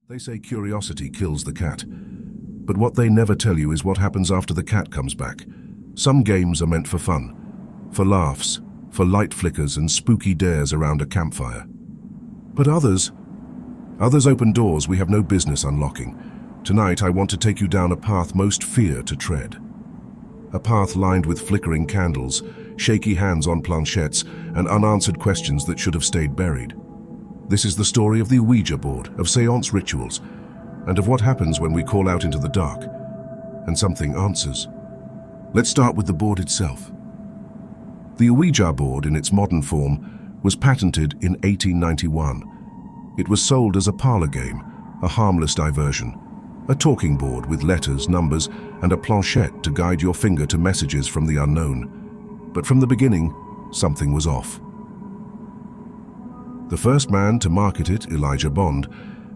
They say curiosity kills the cat, but what they never tell you is what happens after the cat comes back. Some games are meant for fun, for laughs, for light flickers and spooky dares around a campfire. But others open doors we have no business unlocking. Tonight I want to take you down a path most fear to tread. A path lined with flickering candles, shaky hands on planchettes, and unanswered questions that should have stayed buried. This is the story of the Ouija board, of seance rituals, and of what happens when we call out into the dark, and something answers. Let's start with the board itself. The Ouija board, in its modern form, was patented in 1891. It was sold as a parlor game, a harmless diversion, a talking board with letters, numbers, and a planchette to guide your finger to messages from the unknown. But from the beginning, something was off. The first man to market it, Elijah Bond,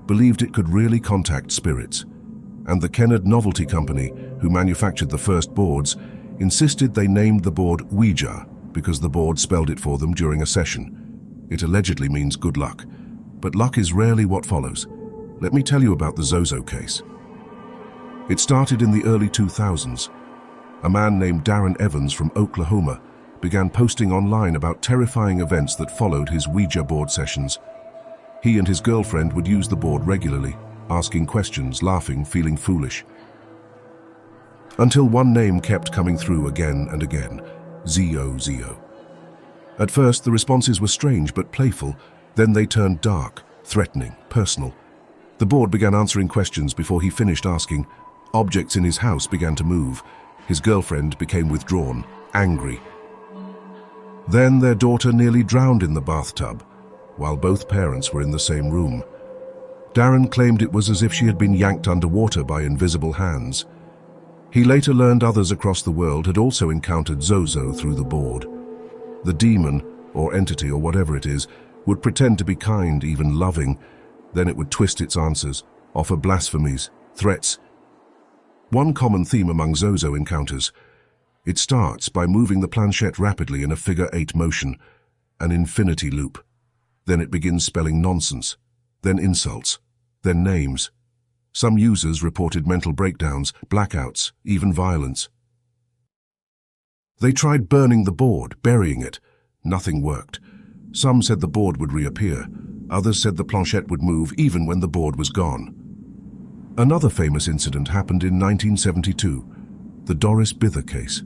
believed it could really contact spirits, and the Kennard Novelty Company, who manufactured the first boards, insisted they named the board Ouija because the board spelled it for them during a session. It allegedly means good luck, but luck is rarely what follows. Let me tell you about the Zozo case. It started in the early 2000s. A man named Darren Evans from Oklahoma began posting online about terrifying events that followed his Ouija board sessions. He and his girlfriend would use the board regularly, asking questions, laughing, feeling foolish. Until one name kept coming through again and again, Zio. At first, the responses were strange but playful. Then they turned dark, threatening, personal. The board began answering questions before he finished asking. Objects in his house began to move. His girlfriend became withdrawn, angry. Then their daughter nearly drowned in the bathtub, while both parents were in the same room. Darren claimed it was as if she had been yanked underwater by invisible hands. He later learned others across the world had also encountered Zozo through the board. The demon, or entity, or whatever it is, would pretend to be kind, even loving. Then it would twist its answers, offer blasphemies, threats. One common theme among Zozo encounters: it starts by moving the planchette rapidly in a figure-8 motion, an infinity loop. Then it begins spelling nonsense, then insults, then names. Some users reported mental breakdowns, blackouts, even violence. They tried burning the board, burying it. Nothing worked. Some said the board would reappear. Others said the planchette would move even when the board was gone. Another famous incident happened in 1972, the Doris Bither case.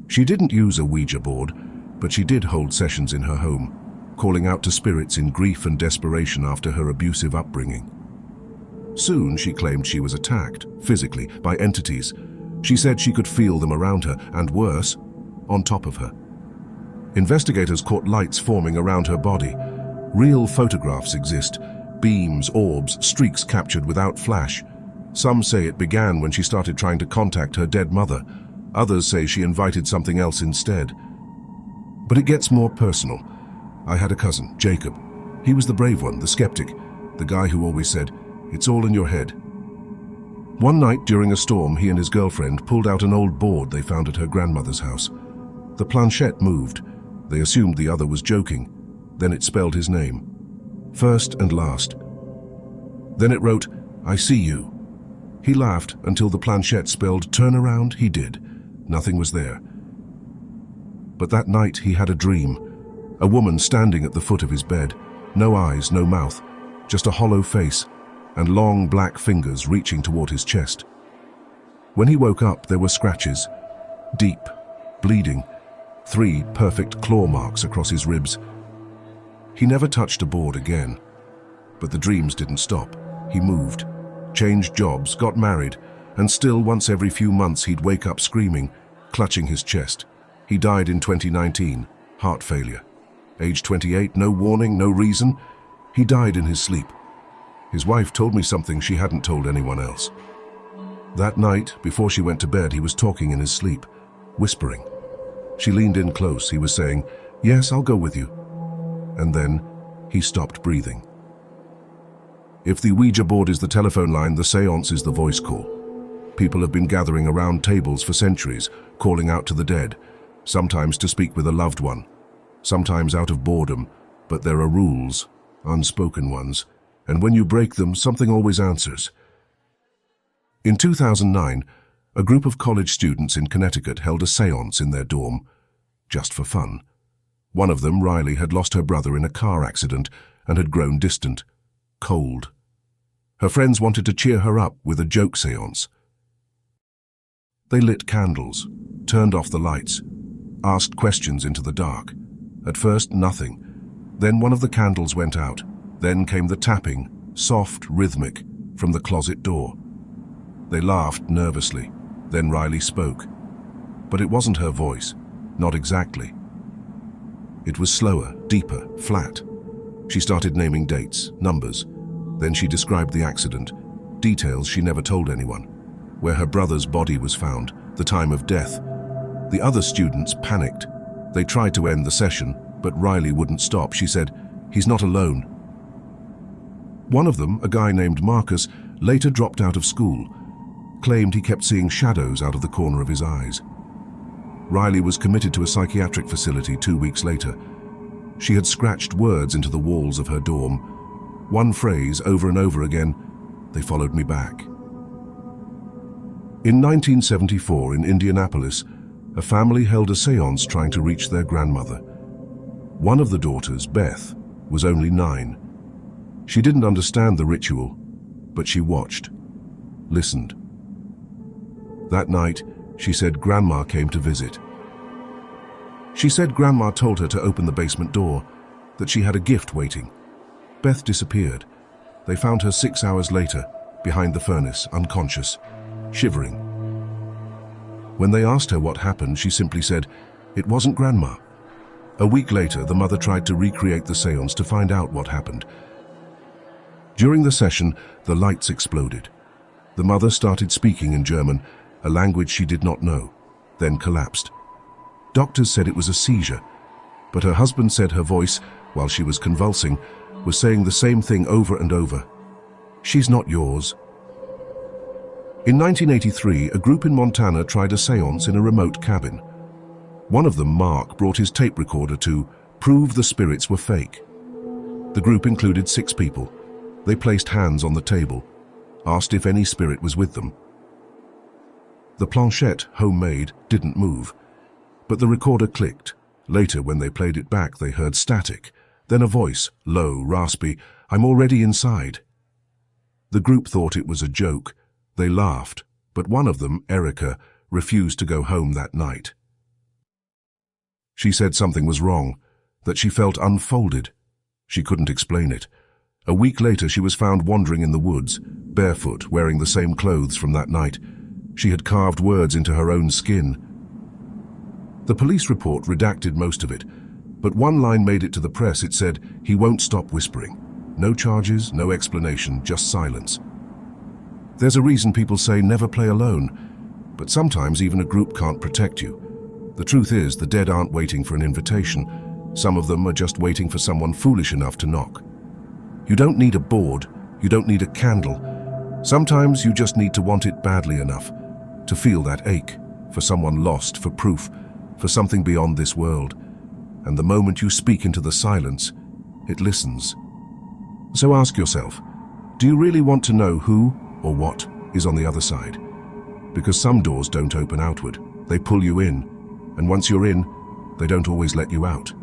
She didn't use a Ouija board, but she did hold sessions in her home, calling out to spirits in grief and desperation after her abusive upbringing. Soon she claimed she was attacked, physically, by entities. She said she could feel them around her, and worse, on top of her. Investigators caught lights forming around her body. Real photographs exist, beams, orbs, streaks captured without flash. Some say it began when she started trying to contact her dead mother. Others say she invited something else instead. But it gets more personal. I had a cousin, Jacob. He was the brave one, the skeptic, the guy who always said, "It's all in your head." One night during a storm, he and his girlfriend pulled out an old board they found at her grandmother's house. The planchette moved. They assumed the other was joking. Then it spelled his name, first and last. Then it wrote, "I see you." He laughed until the planchette spelled "turn around." He did. Nothing was there. But that night he had a dream. A woman standing at the foot of his bed. No eyes, no mouth, just a hollow face, and long black fingers reaching toward his chest. When he woke up, there were scratches, deep, bleeding, 3 perfect claw marks across his ribs. He never touched a board again. But the dreams didn't stop. He moved, changed jobs, got married, and still once every few months he'd wake up screaming, clutching his chest. He died in 2019, heart failure. Age 28, no warning, no reason. He died in his sleep. His wife told me something she hadn't told anyone else. That night, before she went to bed, he was talking in his sleep, whispering. She leaned in close. He was saying, "Yes, I'll go with you." And then he stopped breathing. If the Ouija board is the telephone line, the seance is the voice call. People have been gathering around tables for centuries, calling out to the dead, sometimes to speak with a loved one, sometimes out of boredom, but there are rules, unspoken ones. and when you break them, something always answers. In 2009, a group of college students in Connecticut held a séance in their dorm, just for fun. One of them, Riley, had lost her brother in a car accident and had grown distant, cold. Her friends wanted to cheer her up with a joke séance. They lit candles, turned off the lights, asked questions into the dark. At first, nothing. Then one of the candles went out. Then came the tapping, soft, rhythmic, from the closet door. They laughed nervously. Then Riley spoke. But it wasn't her voice. Not exactly. It was slower, deeper, flat. She started naming dates, numbers. Then she described the accident, details she never told anyone, where her brother's body was found, the time of death. The other students panicked. They tried to end the session, but Riley wouldn't stop. She said, "He's not alone." One of them, a guy named Marcus, later dropped out of school, claimed he kept seeing shadows out of the corner of his eyes. Riley was committed to a psychiatric facility 2 weeks later. She had scratched words into the walls of her dorm. One phrase over and over again, "They followed me back." In 1974 in Indianapolis, a family held a séance trying to reach their grandmother. One of the daughters, Beth, was only 9. She didn't understand the ritual, but she watched, listened. That night, she said Grandma came to visit. She said Grandma told her to open the basement door, that she had a gift waiting. Beth disappeared. They found her 6 hours later, behind the furnace, unconscious, shivering. When they asked her what happened, she simply said, "It wasn't Grandma." A week later, the mother tried to recreate the séance to find out what happened. During the session, the lights exploded. The mother started speaking in German, a language she did not know, then collapsed. Doctors said it was a seizure, but her husband said her voice, while she was convulsing, was saying the same thing over and over. "She's not yours." In 1983, a group in Montana tried a séance in a remote cabin. One of them, Mark, brought his tape recorder to prove the spirits were fake. The group included 6 people. They placed hands on the table, asked if any spirit was with them. The planchette, homemade, didn't move, but the recorder clicked. Later, when they played it back, they heard static, then a voice, low, raspy, "I'm already inside." The group thought it was a joke. They laughed, but one of them, Erica, refused to go home that night. She said something was wrong, that she felt unfolded. She couldn't explain it. A week later, she was found wandering in the woods, barefoot, wearing the same clothes from that night. She had carved words into her own skin. The police report redacted most of it, but one line made it to the press. It said, "He won't stop whispering." No charges, no explanation, just silence. There's a reason people say never play alone, but sometimes even a group can't protect you. The truth is, the dead aren't waiting for an invitation. Some of them are just waiting for someone foolish enough to knock. You don't need a board, you don't need a candle. Sometimes you just need to want it badly enough, to feel that ache, for someone lost, for proof, for something beyond this world. And the moment you speak into the silence, it listens. So ask yourself, do you really want to know who or what is on the other side? Because some doors don't open outward, they pull you in, and once you're in, they don't always let you out.